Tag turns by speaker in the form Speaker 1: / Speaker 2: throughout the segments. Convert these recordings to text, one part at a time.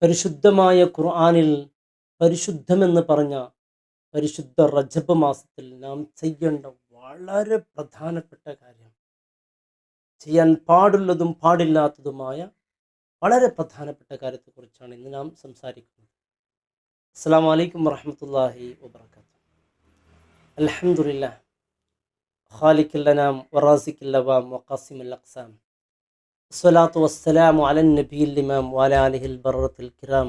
Speaker 1: പരിശുദ്ധമായ ഖുർആനിൽ പരിശുദ്ധമെന്ന് പറഞ്ഞ പരിശുദ്ധ റജബ് മാസത്തിൽ നാം ചെയ്യേണ്ട വളരെ പ്രധാനപ്പെട്ട കാര്യം, ചെയ്യാൻ പാടുള്ളതും പാടില്ലാത്തതുമായ വളരെ പ്രധാനപ്പെട്ട കാര്യത്തെക്കുറിച്ചാണ് ഇന്ന് നാം സംസാരിക്കുന്നത്. അസ്സലാമു അലൈക്കും വറഹ്മത്തുള്ളാഹി വബറകാതുഹു. അൽഹംദുലില്ലാഹ് ഖാലിഖിൽ അനാം വറാസിഖിൽ ലവാം വഖാസിമുൽ അഖ്സാം വസ്സലാത്തു വസ്സലാമു അലൻ നബിയിൽ ഇമാം വഅലാ ആലിഹിൽ ബററത്തിൽ കിറാം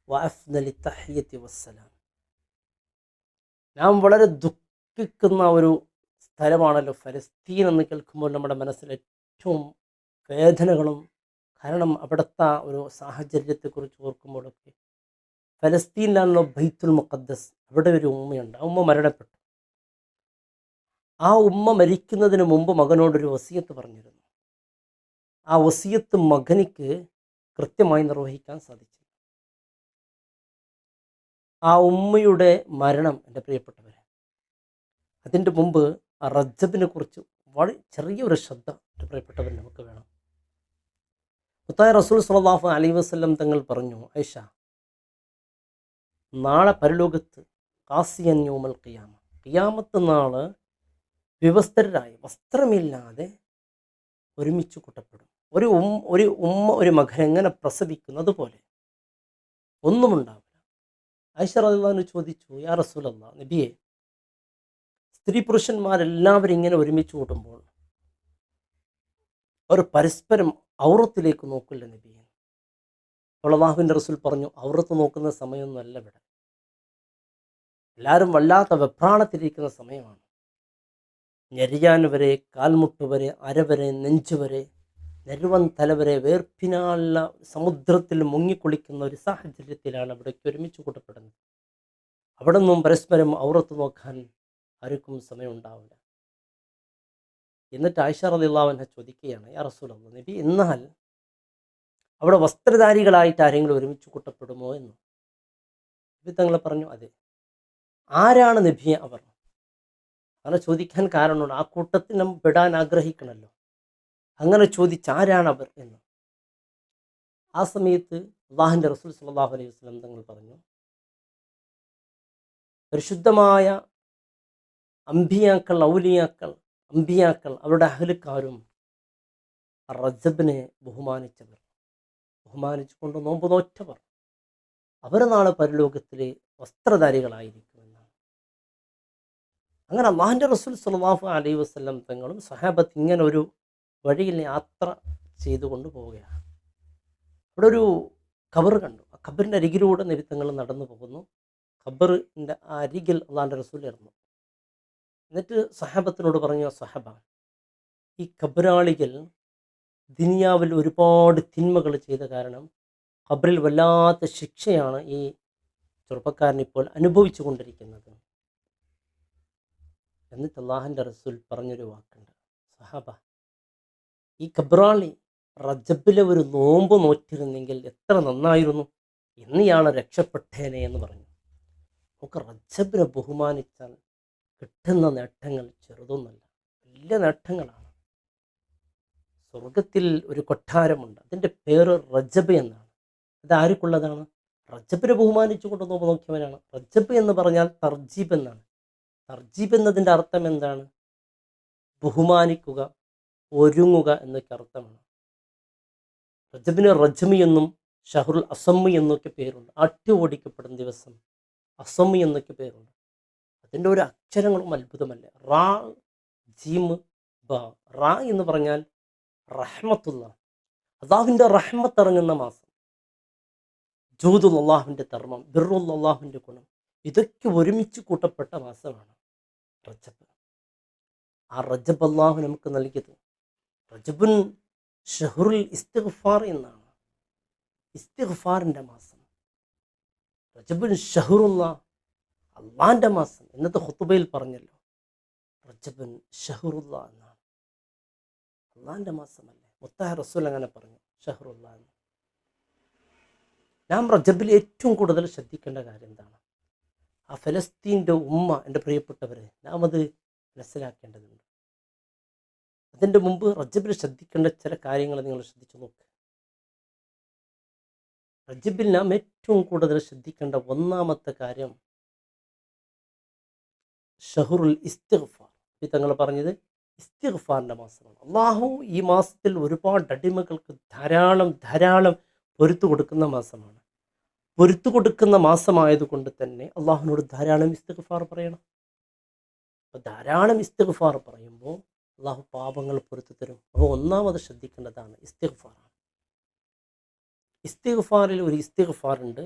Speaker 1: വഅഫ്ദലിത് തഹിയ്യത്തി വസ്സലാം. നാം വളരെ ദുഃഖിക്കുന്ന ഒരു സ്ഥലമാണല്ലോ ഫലസ്തീൻ എന്ന് കേൾക്കുമ്പോൾ നമ്മുടെ മനസ്സിൽ ഏറ്റവും വേദനകളും, കാരണം അവിടുത്തെ ഒരു സാഹചര്യത്തെക്കുറിച്ച് ഓർക്കുമ്പോഴൊക്കെ. ഫലസ്തീനിലാണല്ലോ ബൈത്തുൽ മുഖദ്ദസ്, അവിടെ ഒരു ഉമ്മയുണ്ട്. ആ ഉമ്മ മരണപ്പെട്ടു. ആ ഉമ്മ മരിക്കുന്നതിന് മുമ്പ് മകനോടൊരു വസിയത്ത് പറഞ്ഞിരുന്നു. ആ വസിയത്ത് മകനിക്ക് കൃത്യമായി നിർവഹിക്കാൻ സാധിച്ചു. ആ ഉമ്മയുടെ മരണം, എൻ്റെ പ്രിയപ്പെട്ടവരെ, അതിൻ്റെ മുമ്പ് ആ റജബിനെ കുറിച്ച് വളരെ ചെറിയൊരു ശ്രദ്ധ എൻ്റെ പ്രിയപ്പെട്ടവർ നമുക്ക് വേണം. മുത്തായ റസൂൽ സ്വല്ലല്ലാഹു അലൈഹി വസല്ലം തങ്ങൾ പറഞ്ഞു, ആയിഷ, നാളെ പരലോകത്ത് ഖാസിയൻ യൗമൽ ഖിയാമ, ഖിയാമത്ത് നാള് വിവസ്ത്രരായി വസ്ത്രമില്ലാതെ ഒരുമിച്ച് കൂട്ടപ്പെടും. ഒരു ഉമ്മ ഒരു മകൻ എങ്ങനെ പ്രസവിക്കുന്നത് പോലെ ഒന്നും ഉണ്ടാവില്ല. ആയിഷ റളിയല്ലാഹു അൻഹ ചോദിച്ചു, യാ റസൂലല്ലാഹ്, നബിയെ, സ്ത്രീ പുരുഷന്മാരെല്ലാവരും ഇങ്ങനെ ഒരുമിച്ച് കൂട്ടുമ്പോൾ അവർ പരസ്പരം ഔറത്തിലേക്ക് നോക്കില്ല നബിയെ? അള്ളാഹുവിൻ്റെ റസൂൽ പറഞ്ഞു, ഔറത്ത് നോക്കുന്ന സമയമൊന്നും അല്ല ഇവിടെ. എല്ലാവരും വല്ലാത്ത വെപ്രാണത്തിലിരിക്കുന്ന സമയമാണ്. ഞെരിയാൻ വരെ, കാൽമുട്ട് വരെ, അര വരെ, നെഞ്ച് വരെ, നെരുവൻ തല വരെ വേർപ്പിനാലുള്ള സമുദ്രത്തിൽ മുങ്ങിക്കുളിക്കുന്ന ഒരു സാഹചര്യത്തിലാണ് അവിടേക്ക് ഒരുമിച്ച് കൂട്ടപ്പെടുന്നത്. അവിടെ നിന്നും പരസ്പരം ഔറത്ത് നോക്കാൻ ആർക്കും സമയം ഉണ്ടാവില്ല. എന്നിട്ട് ആയിഷ റളിയല്ലാഹു അൻഹ ചോദിക്കുകയാണ്, യാ റസൂലല്ലാഹ്, നബി, എന്നാൽ അവിടെ വസ്ത്രധാരികളായിട്ട് ആരെങ്കിലും ഒരുമിച്ച് കൂട്ടപ്പെടുമോ എന്ന്. നബി തങ്ങൾ പറഞ്ഞു, അതെ. ആരാണ് നബിയെ അവർ? അങ്ങനെ ചോദിക്കാൻ കാരണമുണ്ട്. ആ കൂട്ടത്തിൽ നാം പെടാൻ ആഗ്രഹിക്കണമല്ലോ. അങ്ങനെ ചോദിച്ചാരാണ് അവർ എന്ന്. ആ സമയത്ത് അള്ളാഹുവിൻ്റെ റസൂൽ സ്വല്ലല്ലാഹു അലൈഹി വസല്ലം തങ്ങൾ പറഞ്ഞു, പരിശുദ്ധമായ അമ്പിയാക്കൾ അവരുടെ അഹ്ലുക്കാരും റജബിനെ ബഹുമാനിച്ചുകൊണ്ട് നോമ്പ് നോറ്റവർ, അവർ നാളെ പരലോകത്തിലെ വസ്ത്രധാരികളായിരിക്കുമെന്നാണ്. അങ്ങനെ അള്ളാഹുവിൻ്റെ റസൂൽ സ്വല്ലല്ലാഹു അലൈഹി വസല്ലം തങ്ങളും സഹാബത്ത് ഇങ്ങനെ ഒരു വഴിയിൽ യാത്ര ചെയ്തുകൊണ്ട് പോവുകയാണ്. അവിടെ ഒരു ഖബർ കണ്ടു. ആ ഖബറിൻ്റെ അരികിലൂടെ നബി തങ്ങൾ നടന്നു പോകുന്നു. ഖബറിൻ്റെ അരികിൽ അള്ളാഹുവിൻ്റെ റസൂൽ ഇരുന്നു. എന്നിട്ട് സഹാബത്തിനോട് പറഞ്ഞു, സഹബ, ഈ ഖബറാളികൾ ദുനിയാവിൽ ഒരുപാട് തിന്മകൾ ചെയ്ത കാരണം ഖബറിൽ വല്ലാത്ത ശിക്ഷയാണ് ഈ ചെറുപ്പക്കാരൻ ഇപ്പോൾ അനുഭവിച്ചു കൊണ്ടിരിക്കുന്നത്. എന്നിട്ട് അള്ളാഹുവിൻ്റെ റസൂൽ പറഞ്ഞൊരു വാക്കുണ്ട്, സഹാബ, ഈ ഖബറാളി റജബിലെ ഒരു നോമ്പ് നോറ്റിരുന്നെങ്കിൽ എത്ര നന്നായിരുന്നു, എന്ന് ഇയാൾ രക്ഷപ്പെട്ടേനെ എന്ന് പറഞ്ഞു. നമുക്ക് റജബിനെ ബഹുമാനിച്ചാൽ കിട്ടുന്ന നേട്ടങ്ങൾ ചെറുതൊന്നല്ല, വലിയ നേട്ടങ്ങളാണ്. സ്വർഗത്തിൽ ഒരു കൊട്ടാരമുണ്ട്, അതിൻ്റെ പേര് റജബ് എന്നാണ്. അത് ആർക്കുള്ളതാണ്? റജബിനെ ബഹുമാനിച്ചു കൊണ്ട് നോമ്പ് നോക്കിയവനാണ്. റജബ് എന്ന് പറഞ്ഞാൽ തർജീബ് എന്നാണ്. തർജീബ് എന്നതിൻ്റെ അർത്ഥം എന്താണ്? ബഹുമാനിക്കുക, ഒരുങ്ങുക എന്നൊക്കെ അർത്ഥമാണ്. റജബിന് റജ്മി എന്നും ഷഹറുൽ അസമ്മി എന്നൊക്കെ പേരുണ്ട്. അട്ടി ഓടിക്കപ്പെടുന്ന ദിവസം അസമ്മി എന്നൊക്കെ പേരുണ്ട്. അതിൻ്റെ ഒരു അക്ഷരങ്ങളും അത്ഭുതമല്ലേ. റാ, ജീം, ബ. റാ എന്ന് പറഞ്ഞാൽ റഹ്മത്തുള്ള, അള്ളാഹുവിൻ്റെ റഹ്മത്ത് ഇറങ്ങുന്ന മാസം. ജൂദുൽ, അള്ളാഹുവിൻ്റെ ധർമ്മം, ബിറുൽ, അള്ളാഹുവിൻ്റെ ഗുണം, ഇതൊക്കെ ഒരുമിച്ച് കൂട്ടപ്പെട്ട മാസമാണ് റജബ്. ആ റജബ് അള്ളാഹു നമുക്ക് നൽകിയത്. റജബുൻ ഷഹറുൽ ഇസ്തിഗ്ഫാർ എന്നാണ്, ഇസ്തിഗ്ഫാറിൻ്റെ മാസം. റജബുൻ ഷഹറുള്ള, അള്ളാൻ്റെ മാസം. ഇന്നത്തെ ഖുതുബയിൽ പറഞ്ഞല്ലോ, റജബുൻ ഷഹറുള്ള എന്നാണ്, അള്ളാൻ്റെ മാസമല്ലേ. മുത്താഹ റസൂൽ അങ്ങനെ പറഞ്ഞു, ഷഹറുള്ള എന്ന്. നാം റജബിൽ ഏറ്റവും കൂടുതൽ ശ്രദ്ധിക്കേണ്ട കാര്യം എന്താണ്? ആ ഫലസ്തീൻ്റെ ഉമ്മ, എൻ്റെ പ്രിയപ്പെട്ടവരെ, നാം അത് മനസ്സിലാക്കേണ്ടതുണ്ട്. അതിൻ്റെ മുമ്പ് റജബിൽ ശ്രദ്ധിക്കേണ്ട ചില കാര്യങ്ങൾ നിങ്ങൾ ശ്രദ്ധിച്ചു നോക്ക്. റജബിൽ നാം ഏറ്റവും കൂടുതൽ ശ്രദ്ധിക്കേണ്ട ഒന്നാമത്തെ കാര്യം ഷഹറുൽ ഇസ്തിഗ്ഫാർ. തങ്ങൾ പറഞ്ഞത് ഇസ്തിഗ്ഫാറിൻ്റെ മാസമാണ്. അള്ളാഹു ഈ മാസത്തിൽ ഒരുപാട് അടിമകൾക്ക് ധാരാളം ധാരാളം പൊരുത്തു കൊടുക്കുന്ന മാസമാണ്. പൊരുത്തു കൊടുക്കുന്ന മാസമായതുകൊണ്ട് തന്നെ അള്ളാഹുവിനോട് ധാരാളം ഇസ്തിഗ്ഫാർ പറയണം. അപ്പോൾ ധാരാളം ഇസ്തിഗ്ഫാർ പറയുമ്പോൾ അള്ളാഹു പാപങ്ങൾ പൊരുത്തു തരും. അപ്പോൾ ഒന്നാമത് ശ്രദ്ധിക്കേണ്ടതാണ് ഇസ്തിഗ്ഫാറാണ്. ഇസ്തിഗ്ഫാറിൽ ഒരു ഇസ്തിഗ്ഫാറുണ്ട്,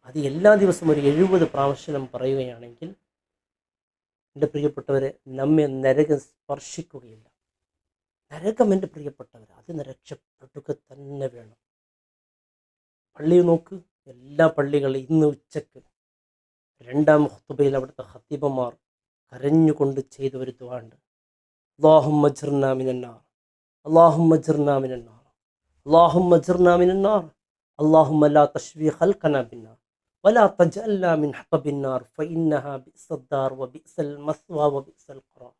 Speaker 1: അത് എല്ലാ ദിവസവും ഒരു 70 പ്രാവശ്യം പറയുകയാണെങ്കിൽ എൻ്റെ പ്രിയപ്പെട്ടവരെ നമ്മെ നരകം സ്പർശിക്കുകയില്ല. നരകം എൻ്റെ പ്രിയപ്പെട്ടവർ അതിന് രക്ഷപ്പെടുക തന്നെ വേണം. പള്ളി നോക്ക്, എല്ലാ പള്ളികളും ഇന്ന് ഉച്ചക്ക് 2ാം ഖുതുബയിൽ അവിടുത്തെ ഖത്തീബന്മാർ കരഞ്ഞുകൊണ്ട് ചെയ്ത ഒരു ദുആ ഉണ്ട്. അല്ലാഹുമ്മ അജ്ർനാ മിനന്നാർ, അല്ലാഹുമ്മ അജ്ർനാ മിനന്നാർ, അല്ലാഹുമ്മ അജ്ർനാ മിനന്നാർ, അല്ലാഹുമ്മ ലാ തശ്വി ഖൽഖനാ ബിന്നാർ വലാ തജ്അൽനാ മിൻ ഹതബിന്നാർ ഫഇന്നഹാ ബിഅസ്ദാർ വബിഅസൽ മസ്വാ വബിഅസൽ ഖറാർ.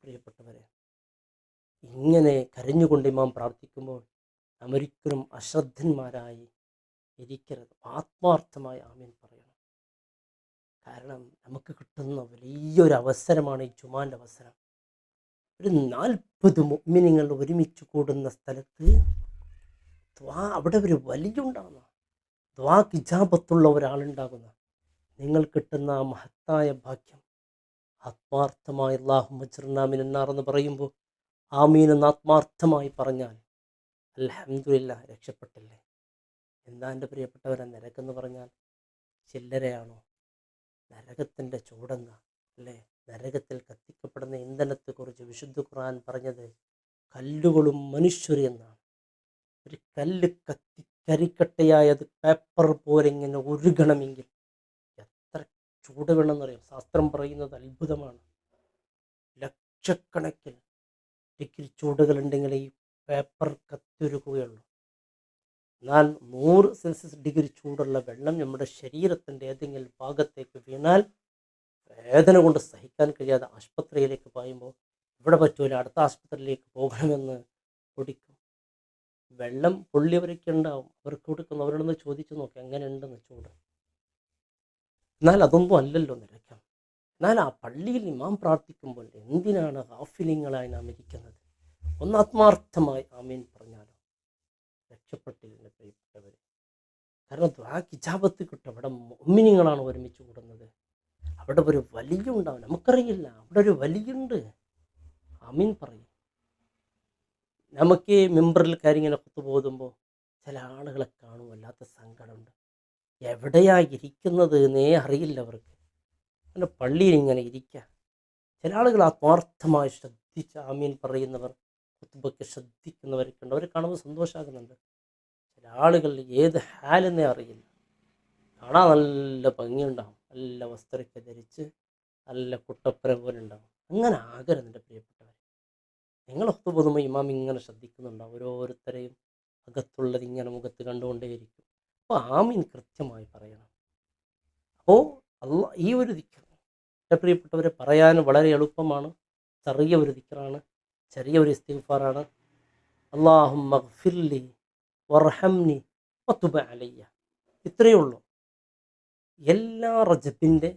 Speaker 1: പ്രിയപ്പെട്ടവരെ, ഇങ്ങനെ കരഞ്ഞുകൊണ്ട് ഇമാം പ്രാർത്ഥിക്കുമ്പോൾ നാം ഒരിക്കലും അശ്രദ്ധന്മാരായി ഇരിക്കരുത്. ആത്മാർത്ഥമായി ആമീൻ പറയണം. കാരണം നമുക്ക് കിട്ടുന്ന വലിയൊരു അവസരമാണ് ഈ ജുമാൻ്റെ അവസരം. ഒരു 40 മുഅ്മിനീങ്ങൾ ഒരുമിച്ച് കൂടുന്ന സ്ഥലത്ത് അവിടെ ഒരു വലിയുണ്ടാകുന്ന ദ്വാക്ക് ഇജാബത്തുള്ള ഒരാളുണ്ടാകുന്ന നിങ്ങൾ കിട്ടുന്ന ആ മഹത്തായ ഭാഗ്യം ആത്മാർത്ഥമായി അല്ലാഹുമ്മ അജ്ർനാ മിനന്നാർ എന്ന് പറയുമ്പോൾ ആമീൻ എന്ന് ആത്മാർത്ഥമായി പറഞ്ഞാൽ അൽഹംദുലില്ലാ രക്ഷപ്പെട്ടില്ലേ. എന്താ എൻ്റെ പ്രിയപ്പെട്ടവരെ, നരകെന്ന് പറഞ്ഞാൽ ചില്ലരയാണോ? നരകത്തിൻ്റെ ചൂടെന്താ അല്ലേ? നരകത്തിൽ കത്തിക്കപ്പെടുന്ന ഇന്ധനത്തെക്കുറിച്ച് വിശുദ്ധ ഖുർആൻ പറഞ്ഞത് കല്ലുകളും മനുഷ്യരും എന്നാണ്. ഒരു കല്ല് കരിക്കട്ടയായി അത് പേപ്പർ പോലെ ഇങ്ങനെ ഉരുകണമെങ്കിൽ എത്ര ചൂട് വേണമെന്നറിയാം. ശാസ്ത്രം പറയുന്നത് അത്ഭുതമാണ്. ലക്ഷക്കണക്കിന് ഡിഗ്രി ചൂടുകളുണ്ടെങ്കിൽ ഈ പേപ്പർ കത്തുരുക്കുകയുള്ളൂ. എന്നാൽ 100 സെൽഷ്യസ് ഡിഗ്രി ചൂടുള്ള വെള്ളം നമ്മുടെ ശരീരത്തിൻ്റെ ഏതെങ്കിലും ഭാഗത്തേക്ക് വീണാൽ വേദന കൊണ്ട് സഹിക്കാൻ കഴിയാതെ ആശുപത്രിയിലേക്ക് പായുമ്പോൾ ഇവിടെ പറ്റൂല, അടുത്ത ആശുപത്രിയിലേക്ക് പോകണമെന്ന് കുടിക്കും. വെള്ളം പൊള്ളിയവരൊക്കെ ഉണ്ടാവും, അവർക്ക് കൊടുക്കുന്നവരോടൊന്ന് ചോദിച്ചു നോക്കി എങ്ങനെയുണ്ടെന്ന് ചൂട്. എന്നാൽ അതൊന്നും അല്ലല്ലോ നരകം. എന്നാൽ ആ പള്ളിയിൽ ഇമാം പ്രാർത്ഥിക്കുമ്പോൾ എന്തിനാണ് ഗാഫിലിങ്ങളായി നാം ഇരിക്കുന്നത്? ഒന്ന് ആത്മാർത്ഥമായി ആമീൻ പറഞ്ഞാലോ രക്ഷപ്പെട്ടില്ല പ്രിയപ്പെട്ടവർ. കാരണം ദുആക്ക് ഇജാബത്ത് കിട്ടും. അവിടെ മുഅ്മിനീങ്ങളാണ് ഒരുമിച്ച് കൂടുന്നത്. അവിടെ ഒരു വലിയുണ്ടാവും, നമുക്കറിയില്ല, അവിടെ ഒരു വലിയുണ്ട്. ആമീൻ പറയും. നമുക്ക് മെമ്പറിൽ കാര്യങ്ങനെ കുത്തുപോകുമ്പോൾ ചില ആളുകളെ കാണും, വല്ലാത്ത സങ്കടമുണ്ട്. എവിടെയാ ഇരിക്കുന്നത് എന്നേ അറിയില്ല അവർക്ക്. അങ്ങനെ പള്ളിയിൽ ഇങ്ങനെ ഇരിക്കുക. ചില ആളുകൾ ആത്മാർത്ഥമായി ശ്രദ്ധിച്ച് ആമീൻ പറയുന്നവർ, കുത്തുബയ്ക്ക് ശ്രദ്ധിക്കുന്നവരൊക്കെ ഉണ്ട്. അവരെ കാണുമ്പോൾ സന്തോഷമാകുന്നുണ്ട്. ചില ആളുകൾ ഏത് ഹാലെന്നേ അറിയില്ല. കാണാൻ നല്ല ഭംഗിയുണ്ടാവും, നല്ല വസ്ത്രമൊക്കെ ധരിച്ച് നല്ല കുട്ടപ്പന പോലെ ഉണ്ടാവും. അങ്ങനെ ആകരുത് എൻ്റെ പ്രിയപ്പെട്ടവർ. നിങ്ങൾ ഒത്തുപോകുമ്പോൾ ഇമാം ഇങ്ങനെ ശ്രദ്ധിക്കുന്നുണ്ടാവും, ഓരോരുത്തരെയും അകത്തുള്ളത് ഇങ്ങനെ മുഖത്ത് കണ്ടുകൊണ്ടേയിരിക്കും. അപ്പോൾ ആമീൻ കൃത്യമായി പറയണം. അപ്പോൾ ഈ ഒരു ദിക്ർ എൻ്റെ പ്രിയപ്പെട്ടവരെ പറയാൻ വളരെ എളുപ്പമാണ്. ചെറിയ ഒരു ദിക്റാണ്, ചെറിയ ഒരു ഇസ്തിഗ്ഫാറാണ്. അല്ലാഹുമ്മ ഗ്ഫിർലി വർഹംനി വതുബ് അലയ്യ. ഇത്രയേ ഉള്ളൂ. എല്ലാ റജബിൻ്റെ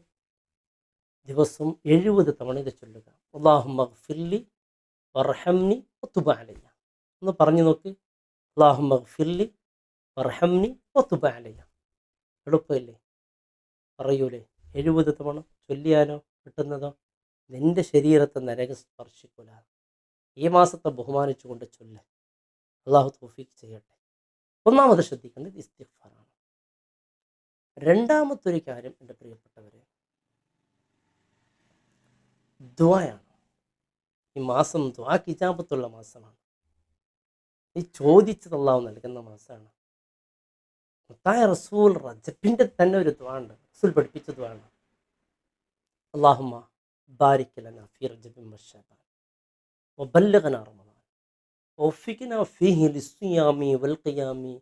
Speaker 1: ദിവസവും 70 തവണ ഇത് ചൊല്ലുക. അല്ലാഹുമ്മ ഗ്ഫിർലി വർഹംനി വതുബ് അലയ്യ ഒന്ന് പറഞ്ഞു നോക്ക്. അല്ലാഹുമ്മ ഗ്ഫിർലി വർഹംനി വതുബ് അലയ്യ. എളുപ്പമില്ലേ? പറയൂലേ? 70 തവണ ചൊല്ലിയാലോ കിട്ടുന്നതോ? നിൻ്റെ ശരീരത്തെ നരകം സ്പർശിക്കൂല. ഈ മാസത്തെ ബഹുമാനിച്ചുകൊണ്ട് ചൊല്ല്. അള്ളാഹു തൗഫീഖ് ചെയ്യട്ടെ. ഒന്നാമത് ശ്രദ്ധിക്കേണ്ടത് ഇസ്തിഗ്ഫാറാണ്. രണ്ടാമത്തൊരു കാര്യം എൻ്റെ പ്രിയപ്പെട്ടവരെ, ദുആയാണ്. ഈ മാസം ദുആക്ക് ഇജാബത്തുള്ള മാസമാണ്. നീ ചോദിച്ചത് അല്ലാഹു നൽകുന്ന മാസമാണ്. മുത്തായ റസൂൽ റജബിൻ്റെ തന്നെ ഒരു ദുആ ഉണ്ട്, റസൂൽ പഠിപ്പിച്ച ദുആ ആണ്. അല്ലാഹുമ്മ ബാരിക് ലനാ ഫീ റജബിൻ വശഅബാൻ വബല്ലിഗ്നാ റമദാൻ വവഫിഖ്നാ ഫീഹി ലിസ്സിയാമി വൽഖിയാമി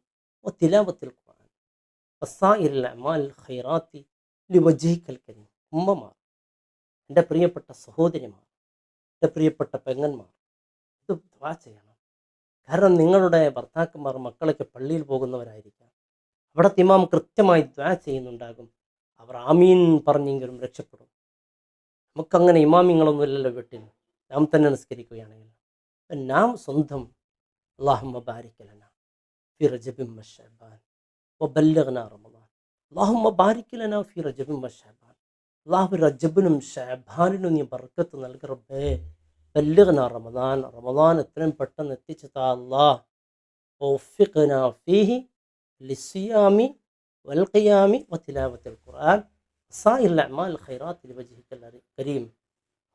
Speaker 1: വതിലാവത്തിൽ ഖുർആൻ വസായിറിൽ അഅമാലിൽ ഖൈറാത്തി ലിവജ്ഹിക്കൽ കരീം. ഉമ്മമാർ, എൻ്റെ പ്രിയപ്പെട്ട സഹോദരിമാർ, എൻ്റെ പ്രിയപ്പെട്ട പെങ്ങന്മാർ, ഇത് ദുആ ചെയ്യണം. കാരണം നിങ്ങളുടെ ഭർത്താക്കന്മാർ മക്കളൊക്കെ പള്ളിയിൽ പോകുന്നവരായിരിക്കാം. അവിടുത്തെ ഇമാം കൃത്യമായി ദ്വാ ചെയ്യുന്നുണ്ടാകും. അവർ ആമീൻ പറഞ്ഞെങ്കിലും രക്ഷപ്പെടും. നമുക്കങ്ങനെ ഇമാമിങ്ങളൊന്നും ഇല്ലല്ലോ വീട്ടിൽ. നാം തന്നെ നിസ്കരിക്കുകയാണെങ്കിൽ നാം സ്വന്തം അല്ലാഹുമ്മ ബാരിക് ലനാ ഫി റജബിൻ വശഅബാൻ വബല്ലിഗ്നാ റമളാൻ. അല്ലാഹുമ്മ ബാരിക് ലനാ ഫി റജബിൻ വശഅബാൻ. അല്ലാഹു റജബിനും ശഅബാനിനും നീ ബർക്കത്ത് നൽകി റബ്ബേ. ബല്ലിഗ്നാ റമളാൻ. റമളാൻ എത്രയും പെട്ടെന്ന് എത്തിച്ചു താ അല്ലാഹ്. വവഫിഖ്നാ ഫീഹി ലിസ്സിയാമി വൽഖിയാമി വതിലാവത്തിൽ ഖുർആൻ സായിർ അഅ്മാൽ ഖൈറാത്തി ലിവജ്ഹിക്കൽ കരീം.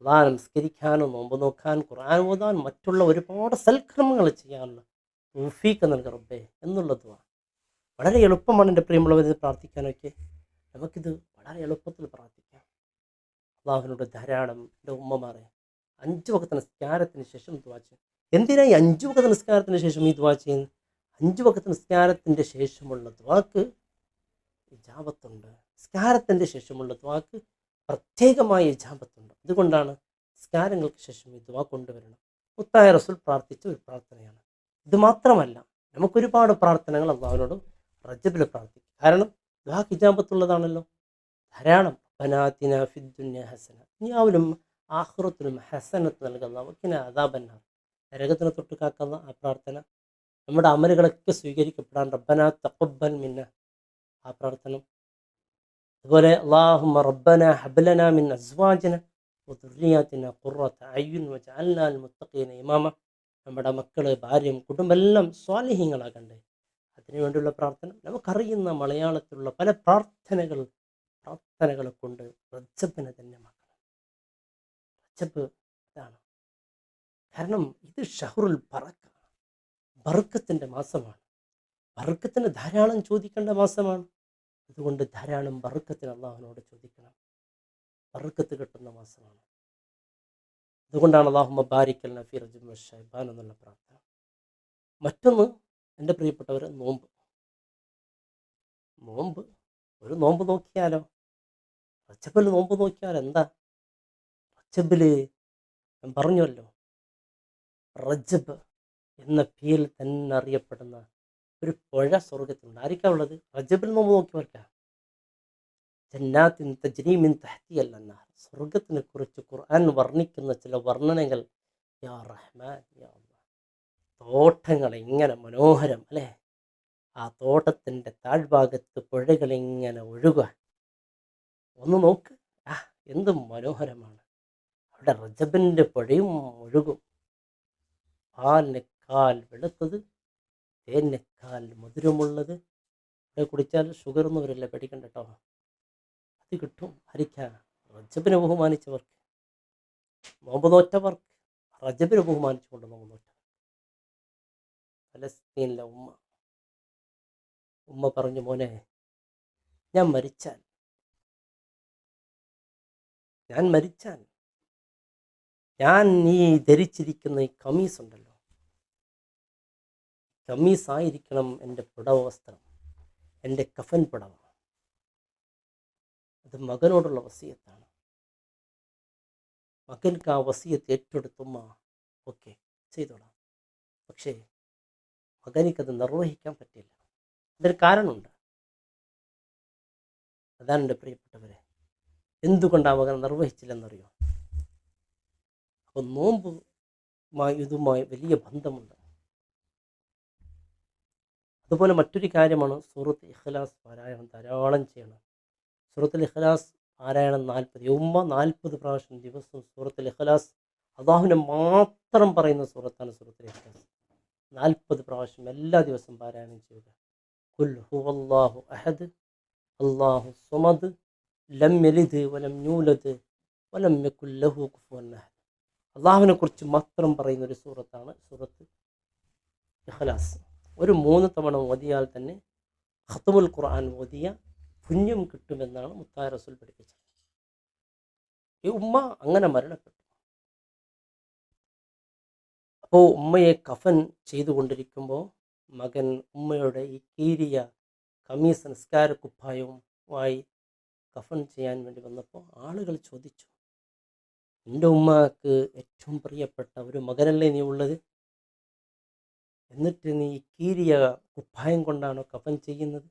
Speaker 1: അല്ലാഹ് നമസ്കരിക്കാനും നോമ്പ് നോക്കാൻ ഖുർആൻ ഓതാൻ മറ്റുള്ള ഒരുപാട് സൽക്കർമ്മങ്ങൾ ചെയ്യാനുള്ള തൗഫീഖ് നൽകി റബ്ബേ എന്നുള്ള ദുആ വളരെ എളുപ്പമാണ് എൻ്റെ പ്രിയമുള്ളവർ പ്രാർത്ഥിക്കാനൊക്കെ. നമുക്കിത് വളരെ എളുപ്പത്തിൽ പ്രാർത്ഥിക്കാം. അള്ളാഹുവിനോട് ധാരാളം എൻ്റെ ഉമ്മമാരെ 5 വഖ്ത് നിസ്കാരത്തിന് ശേഷം ദുആ ചെയ്യും. എന്തിനാ ഈ 5 വഖ്ത് നിസ്കാരത്തിന് ശേഷം ഈ ദുആ ചെയ്യുന്നത്? 5 വഖ്ത് നിസ്കാരത്തിൻ്റെ ശേഷമുള്ള ദുആക്ക് ഇജാബത്തുണ്ട്. നിസ്കാരത്തിൻ്റെ ശേഷമുള്ള ദുആക്ക് പ്രത്യേകമായ ഇജാബത്തുണ്ട്. അതുകൊണ്ടാണ് നിസ്കാരങ്ങൾക്ക് ശേഷം ഈ ദുആ കൊണ്ടുവരണം. മുത്തായ റസൂൽ പ്രാർത്ഥിച്ച ഒരു പ്രാർത്ഥനയാണ്. ഇത് മാത്രമല്ല, നമുക്കൊരുപാട് പ്രാർത്ഥനകൾ അള്ളാഹുവിനോട് റജബിൽ പ്രാർത്ഥിക്കും. കാരണം ദുആക്ക് ഇജാബത്തുള്ളതാണല്ലോ. ധാരാളം റബ്ബനാ ഫിദ്ദുനിയ ഹസന, ദുനിയാവിലും ആഖിറത്തിലും ഹസനത്ത് നൽകുന്ന വഖിനാ അദാബന്നാർ, നരകത്തിനെ തൊട്ട് കാക്കുന്ന ആ പ്രാർത്ഥന. നമ്മുടെ അമലുകളൊക്കെ സ്വീകരിക്കപ്പെടാൻ റബ്ബനാ തഖബ്ബൽ മിന്ന ആ പ്രാർത്ഥന. അതുപോലെ അല്ലാഹുമ്മ റബ്ബനാ ഹബ് ലനാ മിൻ അസ്വാജിന വദുർരിയാതിന ഖുർറത അയ്യുൻ വജഅൽനാ ലിൽ മുത്തഖീന ഇമാമ. നമ്മുടെ മക്കള്, ഭാര്യയും കുടുംബമെല്ലാം സ്വാലിഹീങ്ങളാകണ്ടേ, അതിനുവേണ്ടിയുള്ള പ്രാർത്ഥന. നമുക്കറിയുന്ന മലയാളത്തിലുള്ള പല പ്രാർത്ഥനകളെ കൊണ്ട് റജബിനെ തന്നെ മാക്കണം. റജബ് ഇതാണ്. കാരണം ഇത് ഷഹ്റുൽ ബറക്ക, ബർക്കത്തിൻ്റെ മാസമാണ്. ബർക്കത്തിന് ധാരാളം ചോദിക്കേണ്ട മാസമാണ്. അതുകൊണ്ട് ധാരാളം ബർക്കത്തിന് അള്ളാഹുവിനോട് ചോദിക്കണം. ബർക്കത്ത് കിട്ടുന്ന മാസമാണ്. അതുകൊണ്ടാണ് അല്ലാഹുമ്മ ബാരിക് ലനാ ഫീ റജബിൻ വശഅബാൻ എന്നുള്ള പ്രാർത്ഥന. മറ്റൊന്ന് എൻ്റെ പ്രിയപ്പെട്ടവർ, നോമ്പ്. ഒരു നോമ്പ് നോക്കിയാലോ? റജബിൽ നോമ്പ് നോക്കിയാൽ എന്താ? റജബിൽ ഞാൻ പറഞ്ഞല്ലോ, റജബ് എന്ന പേരിൽ തന്നെ അറിയപ്പെടുന്ന ഒരു പുഴ സ്വർഗത്തിലുണ്ട്. ആയിരിക്കാ ഉള്ളത്? റജബിൽ നോമ്പ് നോക്കിയവർക്കാ. ജന്നാത്തിൻ തജ്രീ മിൻ തഹ്തിഹൽ അൻഹാർ. സ്വർഗത്തിനെ കുറിച്ച് ഖുർആൻ വർണ്ണിക്കുന്ന ചില വർണ്ണനകൾ, യാ റഹ്മാൻ യാ അല്ലാഹ്. തോട്ടങ്ങൾ എങ്ങനെ മനോഹരം അല്ലേ? ആ തോട്ടത്തിൻ്റെ താഴ്ഭാഗത്ത് പുഴകൾ ഇങ്ങനെ ഒഴുകുക. ഒന്ന് നോക്ക്, എന്ത് മനോഹരമാണ്. അവിടെ റജബിൻ്റെ പുഴയും ഒഴുകും. പാലിനേക്കാൾ വെളുത്തത്, തേനേക്കാൾ മധുരമുള്ളത്. ഇവിടെ കുടിച്ചാൽ ഷുഗർ ഒന്നും വരില്ല, പേടിക്കണ്ട കേട്ടോ. അത് കിട്ടും. ആയിരിക്കാ? റജബിനെ ബഹുമാനിച്ചവർക്ക്, നോമ്പ് നോറ്റവർക്ക്, റജബിനെ ബഹുമാനിച്ചുകൊണ്ട് നോമ്പ് നോറ്റവർ. ഫലസ്തീനിലെ ഉമ്മ പറഞ്ഞു, മോനെ, ഞാൻ മരിച്ചാൽ ഞാൻ നീ ധരിച്ചിരിക്കുന്ന ഈ കമീസ് ഉണ്ടല്ലോ, കമീസായിരിക്കണം എൻ്റെ പുടവ വസ്ത്രം, എൻ്റെ കഫൻ പുടവ. അത് മകനോടുള്ള വസിയത്താണ്. മകൻക്ക് ആ വസിയത്ത് ഏറ്റെടുത്തുമ്മ ഓക്കെ ചെയ്തോളാം. പക്ഷേ മകനിക്കത് നിർവഹിക്കാൻ പറ്റില്ല. അതിന് കാരണമുണ്ട്. അതാണ് എൻ്റെ പ്രിയപ്പെട്ടവരെ. എന്തുകൊണ്ടാണ് മകൻ നിർവഹിച്ചില്ലെന്നറിയോ? അപ്പോൾ ഇതുമായി വലിയ ബന്ധമുണ്ട്. അതുപോലെ മറ്റൊരു കാര്യമാണ് സൂറത്ത് ഇഖ്ലാസ് പാരായണം ധാരാളം ചെയ്യണം. സൂറത്തുൽ ഇഖ്ലാസ് പാരായണം 40 പ്രാവശ്യം ദിവസം സൂറത്തുൽ ഇഖ്ലാസ്, അല്ലാഹുവിനെ മാത്രം പറയുന്ന സൂറത്താണ് സൂറത്തുൽ ഇഖ്ലാസ്. 40 പ്രാവശ്യം എല്ലാ ദിവസവും പാരായണം ചെയ്യുക. ഖുൽ ഹുവല്ലാഹു അഹദ് അല്ലാഹു സ്വമദ് ലം യലിദ് വലം യൂലദ് വലം യകുൽ ലഹു കുഫുവൻ അഹദ്. അല്ലാഹുവിനെ കുറിച്ച് മാത്രം പറയുന്ന ഒരു സൂറത്താണ് സൂറത്ത് ഇഖ്ലാസ്. ഒരു 3 തവണ ഓതിയാൽ തന്നെ ഖത്മുൽ ഖുർആൻ ഓതിയ പുണ്യം കിട്ടുമെന്നാണ് മുത്തായ റസൂൽ പഠിപ്പിച്ചത്. ഈ ഉമ്മ അങ്ങനെ മരണപ്പെട്ടു. അപ്പോൾ ഉമ്മയെ കഫൻ ചെയ്തുകൊണ്ടിരിക്കുമ്പോൾ മകൻ ഉമ്മയുടെ ഈ കീറിയ കമീസ് നിസ്കാരക്കുപ്പായവുമായി കഫൻ ചെയ്യാൻ വേണ്ടി വന്നപ്പോൾ ആളുകൾ ചോദിച്ചു, എൻ്റെ ഉമ്മക്ക് ഏറ്റവും പ്രിയപ്പെട്ട ഒരു മകനല്ലേ നീ ഉള്ളത്? എന്നിട്ട് നീ കീറിയ കുപ്പായം കൊണ്ടാണോ കഫൻ ചെയ്യുന്നത്?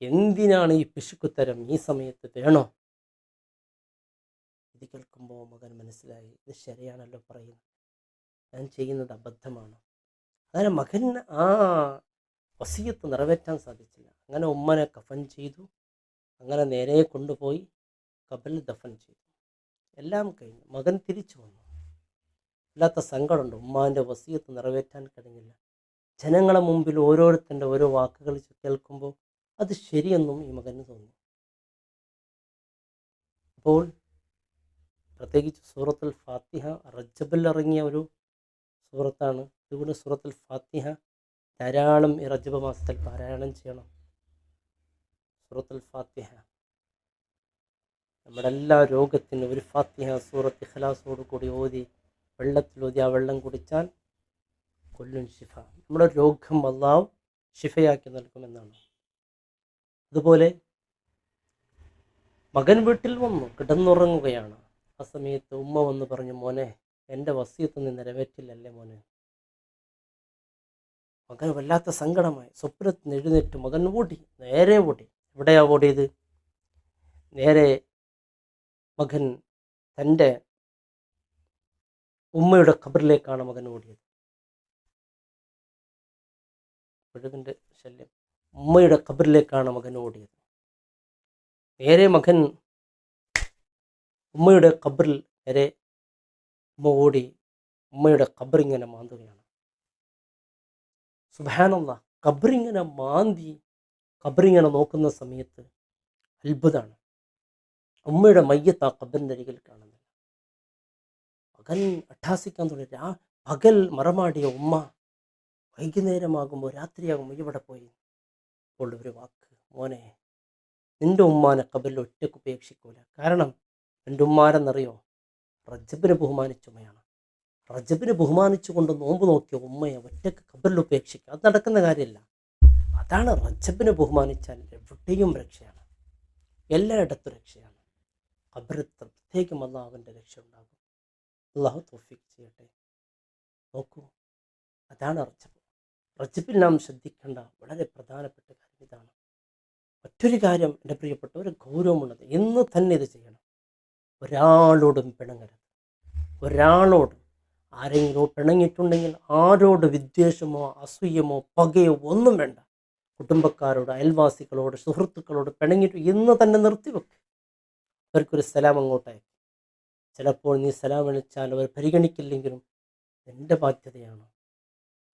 Speaker 1: എന്തിനാണ് ഈ പിശുക്കുത്തരം ഈ സമയത്ത് വേണോ? ഇത് കേൾക്കുമ്പോൾ മകൻ മനസ്സിലായി, ഇത് ശരിയാണല്ലോ പറയുന്നത്, ഞാൻ ചെയ്യുന്നത് അബദ്ധമാണ്. അങ്ങനെ മകൻ ആ വസിയത്ത് നിറവേറ്റാൻ സാധിച്ചില്ല. അങ്ങനെ ഉമ്മനെ കഫൻ ചെയ്തു. അങ്ങനെ നേരെ കൊണ്ടുപോയി ഖബറിൽ ദഫൻ ചെയ്തു. എല്ലാം കഴിഞ്ഞു. മകൻ തിരിച്ചു വന്നു. വല്ലാത്ത സങ്കടമുണ്ട്, ഉമ്മാൻ്റെ വസിയത്ത് നിറവേറ്റാൻ കഴിഞ്ഞില്ല. ജനങ്ങളെ മുമ്പിൽ ഓരോരുത്തൻ്റെ ഓരോ വാക്കുകൾ കേൾക്കുമ്പോൾ അത് ശരിയെന്നും ഈ മകന് തോന്നി. അപ്പോൾ പ്രത്യേകിച്ച് സൂറത്തുൽ ഫാത്തിഹ റജബിൽ ഇറങ്ങിയ ഒരു സൂറത്താണ്. അതുകൊണ്ട് സൂറത്തുൽ ഫാത്തിഹ ധാരാളം ഈ റജബ് മാസത്തിൽ പാരായണം ചെയ്യണം. സൂറത്തുൽ ഫാത്തിഹ നമ്മുടെ എല്ലാ രോഗത്തിനും ഒരു ഫാത്തിഹ സൂറത്ത് ഇഖ്ലാസോട് കൂടി ഓതി വെള്ളത്തിലൂതി ആ വെള്ളം കുടിച്ചാൽ കൊല്ലും ഷിഫ, നമ്മുടെ രോഗം അല്ലാഹു ഷിഫയാക്കി നൽകുമെന്നാണ്. അതുപോലെ മകൻ വീട്ടിൽ വന്നു, കിടന്നുറങ്ങുകയാണ്. ആ സമയത്ത് ഉമ്മ വന്ന് പറഞ്ഞു, മോനെ എൻ്റെ വസിയത്ത് നീ നിറവേറ്റില്ലല്ലേ മോനെ. മകൻ വല്ലാത്ത സങ്കടമായി. സ്വപ്നത്തിന് എഴുന്നേറ്റ് മകൻ ഓടി, നേരെ ഓടി. എവിടെയാ ഓടിയത്? നേരെ മകൻ തൻ്റെ ഉമ്മയുടെ ഖബറിലേക്കാണ് മകൻ ഓടിയത്. കൊതുകിൻ്റെ ശല്യം. ഉമ്മയുടെ ഖബറിലേക്കാണ് മകൻ ഓടിയത്. നേരെ മകൻ ഉമ്മയുടെ ഖബറിൽ നേരെ ഉമ്മ ഓടി ഉമ്മയുടെ ഖബറിങ്ങനെ മാന്തുകയാണ്. സുബ്ഹാനല്ലാഹ്, ഖബറിങ്ങനെ മാന്തി ഖബറിങ്ങനെ നോക്കുന്ന സമയത്ത് അത്ഭുതമാണ്. ഉമ്മയുടെ മയ്യത്ത് ആ ഖബറിൻ്റെ അരികിൽ കാണുന്നില്ല. മകൻ അട്ടഹാസിക്കാൻ തുടങ്ങി. പകൽ മറമാടിയ ഉമ്മ വൈകുന്നേരമാകുമ്പോൾ രാത്രിയാകുമ്പോൾ ഇവിടെ പോയി. അപ്പോൾ ഒരു വാക്ക്, മോനെ നിൻ്റെ ഉമ്മാനെ ഖബറിൽ ഒറ്റയ്ക്ക് ഉപേക്ഷിക്കൂല. കാരണം എൻ്റെ ഉമ്മാരെന്നറിയോ? റജബിനെ ബഹുമാനിച്ച ഉമ്മയാണ്. റജബിനെ ബഹുമാനിച്ചു കൊണ്ട് നോമ്പ് നോക്കിയ ഉമ്മയെ ഒറ്റയ്ക്ക് ഖബറിൽ ഉപേക്ഷിക്കുക, അത് നടക്കുന്ന കാര്യമല്ല. അതാണ് റജബിനെ ബഹുമാനിച്ചാൽ എവിടെയും രക്ഷയാണ്, എല്ലായിടത്തും രക്ഷയാണ്. ഖബറിൽ പ്രത്യേകം അല്ലാഹുവിൻ്റെ രക്ഷ ഉണ്ടാകും. അല്ലാഹു തൗഫീഖ് ചെയ്യട്ടെ. നോക്കൂ, അതാണ് റജബ്. റജബിൽ നാം ശ്രദ്ധിക്കേണ്ട വളരെ പ്രധാനപ്പെട്ട കാര്യം ഇതാണ്. മറ്റൊരു കാര്യം എൻ്റെ പ്രിയപ്പെട്ട ഒരു ഗൗരവമുള്ളത്, ഇന്ന് തന്നെ ഇത് ചെയ്യണം. ഒരാളോടും പിണങ്ങരുത്. ഒരാളോടും ആരെങ്കിലും പിണങ്ങിയിട്ടുണ്ടെങ്കിൽ ആരോട് വിദ്വേഷമോ അസൂയമോ പകയോ ഒന്നും വേണ്ട. കുടുംബക്കാരോട്, അയൽവാസികളോട്, സുഹൃത്തുക്കളോട് പിണങ്ങിയിട്ട് ഇന്ന് തന്നെ നിർത്തിവെക്ക്. അവർക്കൊരു സലാം അങ്ങോട്ടയക്കും. ചിലപ്പോൾ നീ സലാം വിളിച്ചാൽ അവർ പരിഗണിക്കില്ലെങ്കിലും എൻ്റെ ബാധ്യതയാണ്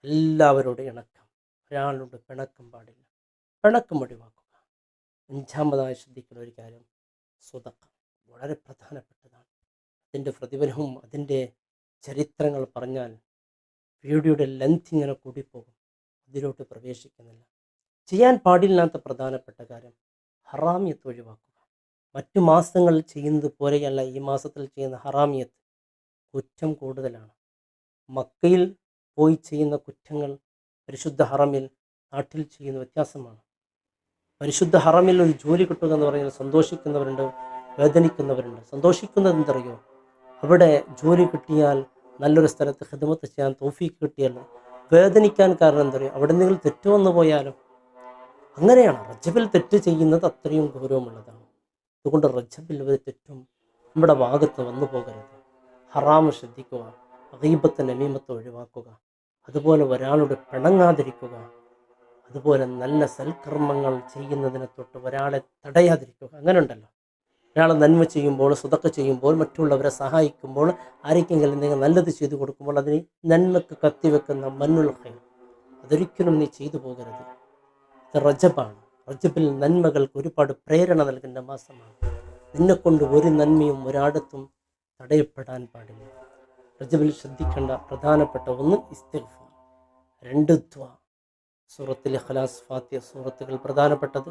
Speaker 1: എല്ലാവരോടും ഇണക്കം. ഒരാളോട് പിണക്കം പാടില്ല. പിണക്കം ഒഴിവാക്കുക. അഞ്ചാമതായി ശ്രദ്ധിക്കുന്ന ഒരു കാര്യം സ്വതക്ക, വളരെ പ്രധാനപ്പെട്ടതാണ്. അതിൻ്റെ പ്രതിഫലവും അതിൻ്റെ ചരിത്രങ്ങൾ പറഞ്ഞാൽ വീഡിയോയുടെ ലെങ്ത് ഇങ്ങനെ കൂടിപ്പോകും. അതിലോട്ട് പ്രവേശിക്കുന്നില്ല. ചെയ്യാൻ പാടില്ലാത്ത പ്രധാനപ്പെട്ട കാര്യം ഹറാമിയത്ത് ഒഴിവാക്കുക. മറ്റു മാസങ്ങളിൽ ചെയ്യുന്നത് പോലെയല്ല ഈ മാസത്തിൽ ചെയ്യുന്ന ഹറാമിയത്ത്. കുറ്റം കൂടുതലാണ്. മക്കയിൽ പോയി ചെയ്യുന്ന കുറ്റങ്ങൾ പരിശുദ്ധ ഹറമിൽ നാട്ടിൽ ചെയ്യുന്ന വ്യത്യാസമാണ്. പരിശുദ്ധ ഹറമിൽ ഒരു ജോലി കിട്ടുക എന്ന് പറഞ്ഞാൽ സന്തോഷിക്കുന്നവരുണ്ട്, വേദനിക്കുന്നവരുണ്ട്. സന്തോഷിക്കുന്നത് എന്തറിയോ? അവിടെ ജോലി കിട്ടിയാൽ നല്ലൊരു സ്ഥലത്ത് ഖിദ്മത്ത് ചെയ്യാൻ തൗഫീഖ് കിട്ടിയല്ലോ. വേദനിക്കാൻ കാരണം എന്തറിയോ? അവിടെ നിങ്ങൾ തെറ്റ് വന്നു പോയാലോ. അങ്ങനെയാണ് റജബിൽ തെറ്റ് ചെയ്യുന്നത് അത്രയും ഗൗരവമുള്ളതാണ്. അതുകൊണ്ട് റജബിൽ ഒരു തെറ്റും നമ്മുടെ ഭാഗത്ത് വന്നു പോകരുത്. ഹറാമ് ശ്രദ്ധിക്കുക, ഗീബത്ത് നമീമത്ത് ഒഴിവാക്കുക, അതുപോലെ ഒരാളോട് പിണങ്ങാതിരിക്കുക, അതുപോലെ നല്ല സൽക്കർമ്മങ്ങൾ ചെയ്യുന്നതിനെ തൊട്ട് ഒരാളെ തടയാതിരിക്കുക. അങ്ങനെ ഉണ്ടല്ലോ, ഒരാൾ നന്മ ചെയ്യുമ്പോൾ, സ്വതക്ക ചെയ്യുമ്പോൾ, മറ്റുള്ളവരെ സഹായിക്കുമ്പോൾ, ആർക്കെങ്കിലും എന്തെങ്കിലും നല്ലത് ചെയ്തു കൊടുക്കുമ്പോൾ അതിന് നന്മക്ക് കത്തിവെക്കുന്ന മന്നുൽ ഖൈർ, അതൊരിക്കലും നീ ചെയ്തു പോകരുത്. ഇത് റജബാണ്. റജബിൽ നന്മകൾക്ക് ഒരുപാട് പ്രേരണ നൽകേണ്ട മാസമാണ്. നിന്നെക്കൊണ്ട് ഒരു നന്മയും ഒരാടത്തും തടയപ്പെടാൻ പാടില്ല. റജബിൽ ശ്രദ്ധിക്കേണ്ട പ്രധാനപ്പെട്ട ഒന്ന് ഇസ്തിഗ്ഫാർ, 2 ദുആ, സൂറത്തുൽ ഇഖ്ലാസ്, ഫാത്തിഹ സൂറത്തുകൾ പ്രധാനപ്പെട്ടത്.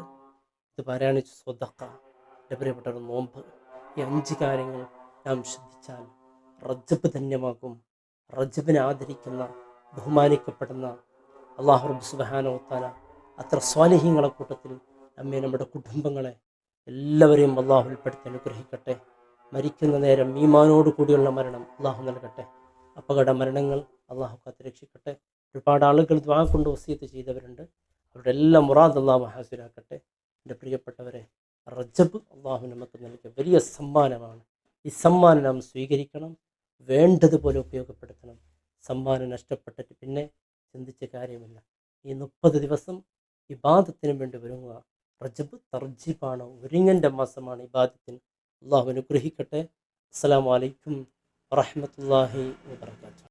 Speaker 1: ഇത് പാരായണിച്ച് സ്വതക്ക, എൻ്റെ പ്രിയപ്പെട്ട നോമ്പ്. ഈ 5 കാര്യങ്ങൾ നാം ശ്രദ്ധിച്ചാൽ റജബ് ധന്യമാകും. റജബിനെ ആദരിക്കുന്ന, ബഹുമാനിക്കപ്പെടുന്ന അല്ലാഹു റബ്ബ് സുബ്ഹാനഹു വ തആല അത്ര സ്വാലിഹീങ്ങളെ കൂട്ടത്തിൽ നമ്മെ, നമ്മുടെ കുടുംബങ്ങളെ എല്ലാവരെയും അല്ലാഹു ഉൾപ്പെടുത്തി അനുഗ്രഹിക്കട്ടെ. മരിക്കുന്ന നേരം ഈമാനോട് കൂടിയുള്ള മരണം അല്ലാഹു നൽകട്ടെ. അപകട മരണങ്ങൾ അല്ലാഹു കാത്ത് രക്ഷിക്കട്ടെ. ഒരുപാട് ആളുകൾ ദ്വാ കൊണ്ട് വസിയത്ത് ചെയ്തവരുണ്ട്. അവരുടെ എല്ലാം മുറാദ് അള്ളാഹു ഹാസിലാക്കട്ടെ. എൻ്റെ പ്രിയപ്പെട്ടവരെ, റജബ് അള്ളാഹു നമുക്ക് നൽകിയ വലിയ സമ്മാനമാണ്. ഈ സമ്മാനം നാം സ്വീകരിക്കണം, വേണ്ടതുപോലെ ഉപയോഗപ്പെടുത്തണം. സമ്മാനം നഷ്ടപ്പെട്ടിട്ട് പിന്നെ ചിന്തിച്ച കാര്യമില്ല. ഈ 30 ദിവസം ഇബാദത്തിന് വേണ്ടി ഒരുങ്ങുക. റജബ് തർജീബാണ്, ഒരുങ്ങൻ്റെ മാസമാണ് ഇബാദത്തിന്. അള്ളാഹു അനുഗ്രഹിക്കട്ടെ. അസ്സലാമു അലൈക്കും വറഹ്മത്തുള്ളാഹി വബറകാതുഹു.